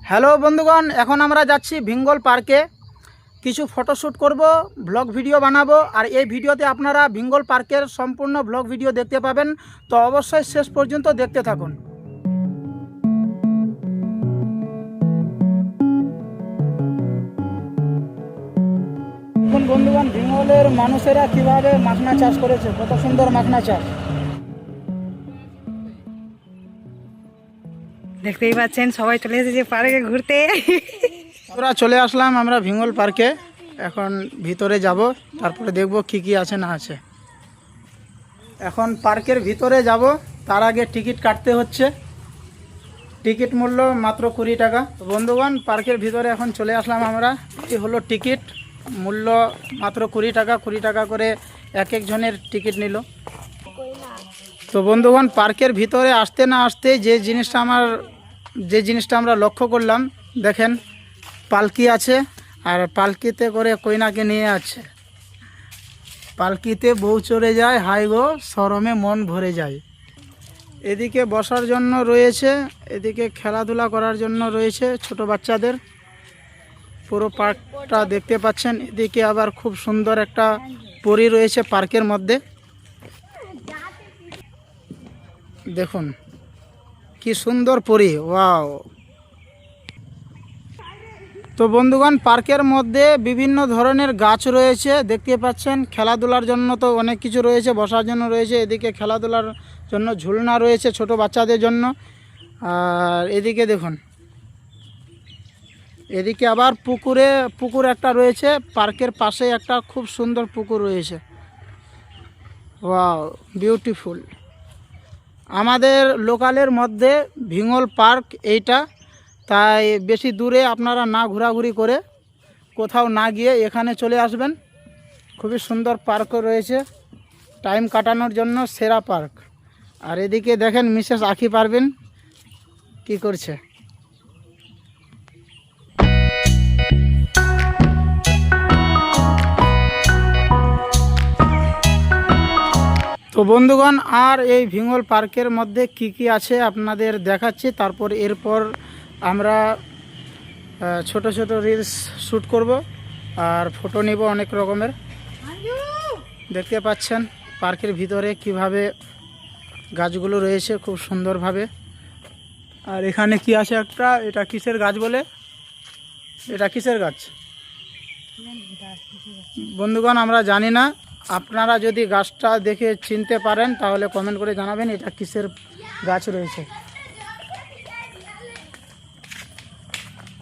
Hello বন্ধুগণ, এখন আমরা যাচ্ছি ভিঙ্গল পার্কে। কিছু ফটোশ্যুট করব, ব্লগ ভিডিও বানাবো। আর এই ভিডিওতে আপনারা ভিঙ্গল পার্কের সম্পূর্ণ ব্লগ ভিডিও দেখতে পাবেন, তো অবশ্যই শেষ পর্যন্ত দেখতে থাকুন। এখন বন্ধুগণ, ভিঙ্গলের মানুষেরা কিভাবে মাখনা চাষ করেছে, কত সুন্দর মাখনা চাষ। দেখতেই পাচ্ছেন সবাই চলে এসেছে পার্কে ঘুরতে। আমরা চলে আসলাম আমরা ভিঙ্গল পার্কে। এখন ভিতরে যাব, তারপরে দেখব কি কি আছে না আছে। এখন পার্কের ভিতরে যাব, তার আগে টিকিট কাটতে হচ্ছে। টিকিট মূল্য মাত্র 20 টাকা। বন্ধুগণ, পার্কের ভিতরে এখন চলে আসলাম আমরা। এটি হলো টিকিট, মূল্য মাত্র 20 টাকা। 20 টাকা করে এক একজনের টিকিট নিল। তো বন্ধুগণ, পার্কের ভিতরে আসতে না আসতে যে জিনিসটা আমরা লক্ষ্য করলাম, দেখেন পালকি আছে, আর পালকিতে করে কইনাকে নিয়ে আছে। পালকিতে বউ চড়ে যায়, হাই গো শরমে মন ভরে যায়। এদিকে বসার জন্য রয়েছে, এদিকে খেলাধুলা করার জন্য রয়েছে ছোট বাচ্চাদের। পুরো পার্কটা দেখতে পাচ্ছেন। এদিকে আবার খুব সুন্দর একটা পরী রয়েছে পার্কের মধ্যে। দেখুন কি সুন্দর পরী, ওয়াও। তো বন্ধুগণ, পার্কের মধ্যে বিভিন্ন ধরনের গাছ রয়েছে দেখতে পাচ্ছেন। খেলাধুলার জন্য তো অনেক কিছু রয়েছে, বসার জন্য রয়েছে। এদিকে খেলাধুলার জন্য ঝুলনা রয়েছে ছোট বাচ্চাদের জন্য। আর এদিকে দেখুন, এদিকে আবার পুকুর একটা রয়েছে। পার্কের পাশে একটা খুব সুন্দর পুকুর রয়েছে, ওয়াও বিউটিফুল। আমাদের লোকালের মধ্যে ভিঙ্গল পার্ক এইটা, তাই বেশি দূরে আপনারা না ঘোরাঘুরি করে, কোথাও না গিয়ে এখানে চলে আসবেন। খুবই সুন্দর পার্ক রয়েছে, টাইম কাটানোর জন্য সেরা পার্ক। আর এদিকে দেখেন মিসেস আঁখি পারবেন কি করছে। তো বন্ধুগণ, আর এই ভিঙ্গল পার্কের মধ্যে কি কি আছে আপনাদের দেখাচ্ছি। তারপর এরপর আমরা ছোট ছোট রিলস শ্যুট করব আর ফটো নিব অনেক রকমের। দেখতে পাচ্ছেন পার্কের ভিতরে কিভাবে গাছগুলো রয়েছে খুব সুন্দরভাবে। আর এখানে কি আছে একটা, এটা কিসের গাছ বলে, এটা কিসের গাছ বন্ধুগণ আমরা জানি না। আপনারা যদি গাছটা দেখে চিনতে পারেন তাহলে কমেন্ট করে জানাবেন এটা কিসের গাছ রয়েছে।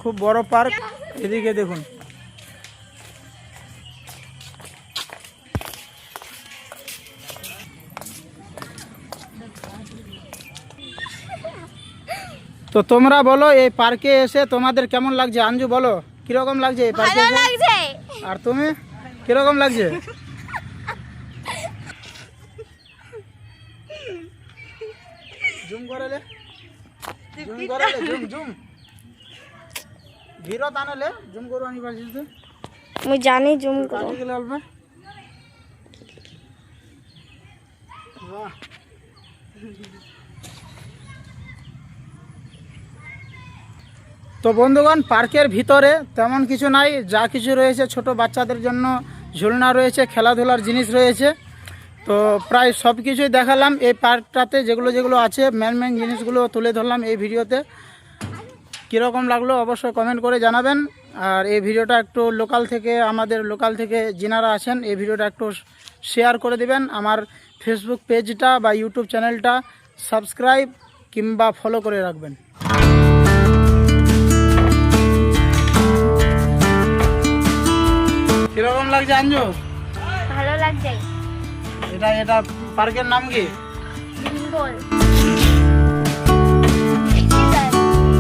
খুব বড় পার্ক। এদিকে দেখুন, তো তোমরা বলো এই পার্কে এসে তোমাদের কেমন লাগছে। আঞ্জু বলো কিরকম লাগছে এই পার্কে এসে? আর তুমি কিরকম লাগছে? জুম করালে, জুম ভিরত আনলে জুম করো আনি পারছিস। আমি জানি জুম করো। তো বন্ধুগণ, পার্কের ভিতরে তেমন কিছু নাই, যা কিছু রয়েছে ছোট বাচ্চাদের জন্য ঝুলনা রয়েছে, খেলাধুলার জিনিস রয়েছে। তো প্রায় সব কিছুই দেখালাম এই পার্কটাতে, যেগুলো আছে মেন জিনিসগুলো তুলে ধরলাম এই ভিডিওতে। কীরকম লাগলো অবশ্যই কমেন্ট করে জানাবেন। আর এই ভিডিওটা একটু আমাদের লোকাল থেকে যিনারা আছেন, এই ভিডিওটা একটু শেয়ার করে দিবেন। আমার ফেসবুক পেজটা বা ইউটিউব চ্যানেলটা সাবস্ক্রাইব কিংবা ফলো করে রাখবেন। কিরকম লাগছে আঞ্জু? ভালো লাগছে। এটা পার্কের নাম কি? ভিঙ্গল।